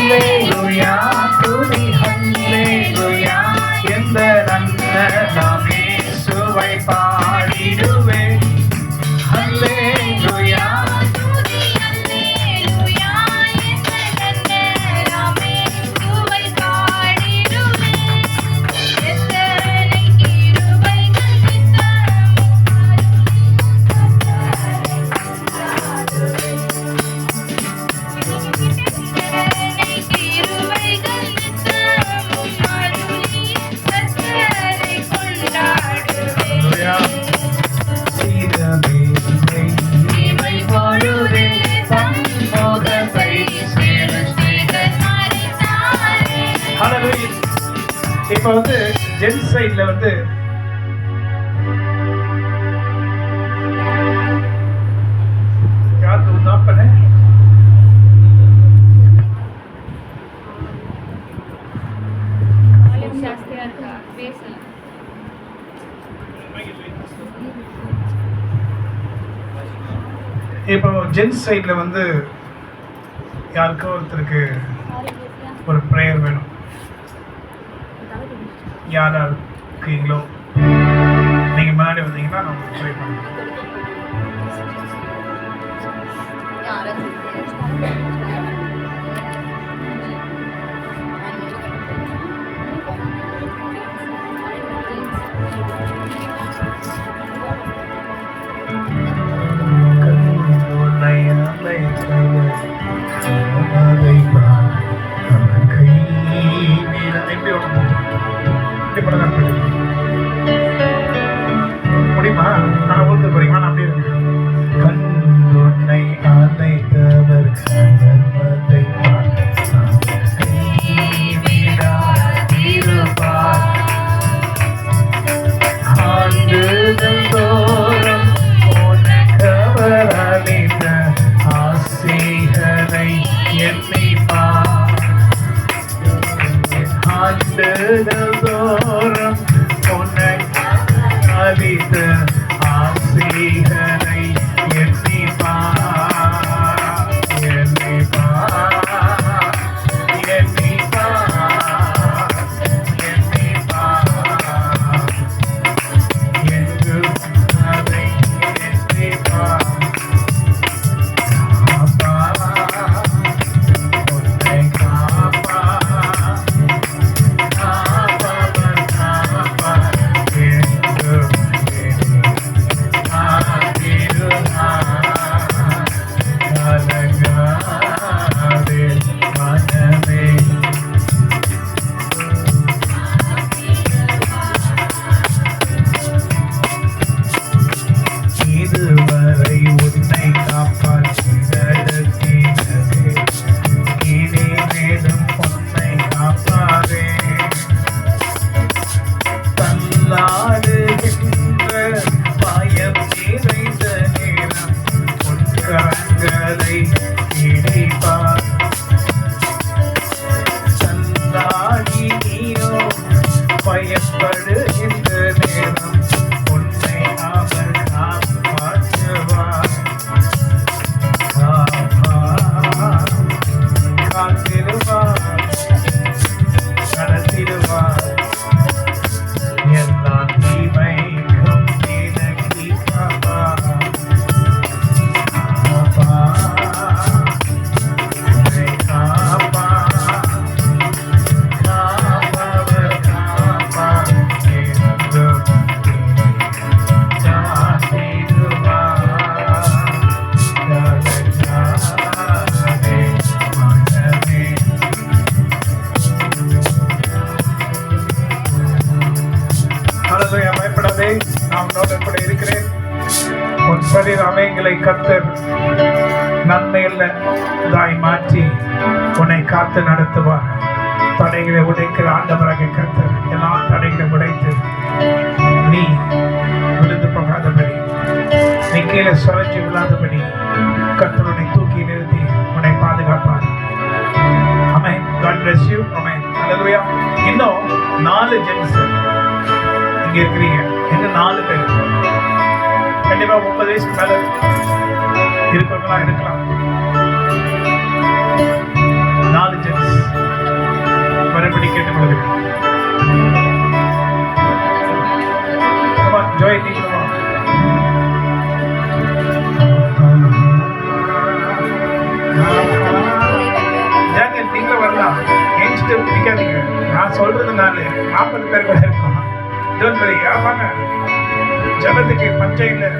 ஹல்லேலூயா துதி ஹல்லேலூயா எந்த நன்ம இயேசுவை பாடிடுவேன் ஹல்லேலூயா துதி ஹல்லேலூயா எந்த நன்ம இயேசுவை பாடிடுவேன் எத்தனை கிருபைகள் இப்ப வந்து ஜென் சைட்ல வந்து யார் நாப்பன இப்போ ஜென்ஸ் சைட்ல வந்து யாருக்கோ ஒருத்தருக்கு ஒரு ப்ரேயர் வேணும். யாரா இருக்கீங்களோ நீங்க முன்னாடி வந்தீங்கன்னா நான் ப்ரே பண்ணுவேன். முடியுமா? நான் ஊத்து போறீங்களா? நான் அப்படியே கண்ணுன்னை அழைத்தவர் கண்மதை ஆண்டுகள் தோறும் உனக்கவர் அளித்த ஆசைகளை எண்ணிப்பார் ஆண்டுகள் தோறும் உனக்கு அளித்த ஆசைகளை எண்ணிப்பார் எண்ணிப்பார் எண்ணிப்பார் எண்ணிப்பார் என்று அதை எண்ணிப்பார் உன்னை காப்பார் காப்பவர் காப்பார் என்று இதுவரை உன்னை காப்பாற்றினதே இனி மேலும் உன்னை காப்பாரே தள்ளாடுகின்ற பயம் நிறைந்த நேரம் உன் கரங்களை இடிப்பார் தள்ளாடி நீயோ பயப்படுகின்ற நேரம் உன்னை அவர் காப்பாற்றுவார் காத்திடுவார் நடத்திடுவார் எல்லா தீமைக்கும் விலக்கி காப்பார் உன்னை காப்பார் காப்பவர் காப்பார் என்றும் பயப்படாதே, நான் உன்னோடு கூட இருக்கிறேன். உன் சரீர அமைகளை கர்த்தர் நன்மையில்தாய் மாற்றி உன்னை காத்து நடத்துவார். தடைகளை உடைக்கிற ஆண்டவராக கர்த்தர் எல்லா தடைகளை உடைத்து நீ விழுந்து போகாதபடி நீ கீழே சுழற்சி விழாதபடி கர்த்தர் உன்னை தூக்கி நிறுத்தி உன்னை பாதுகாப்பார். ஆமென். God bless you. ஆமென். ஹல்லேலூயா. இன்னும் 4 ஜென்ஸ் இங்க இருக்கிறீங்க. என்ன 4 பேர் கண்டிப்பா 30 வயசுக்கு மேல இருக்கவங்களா இருக்கலாம். 4 ஜென்ஸ் பொழுது ஜோய் நீங்களுமா நீங்களும் வரலாம். ஏஞ்சிட்டு பிடிக்காதீங்க. நான் சொல்றது 40 பேர் கூட இருக்கும். வாங்க ஜபத்துக்கு பஞ்சம் இல்லை.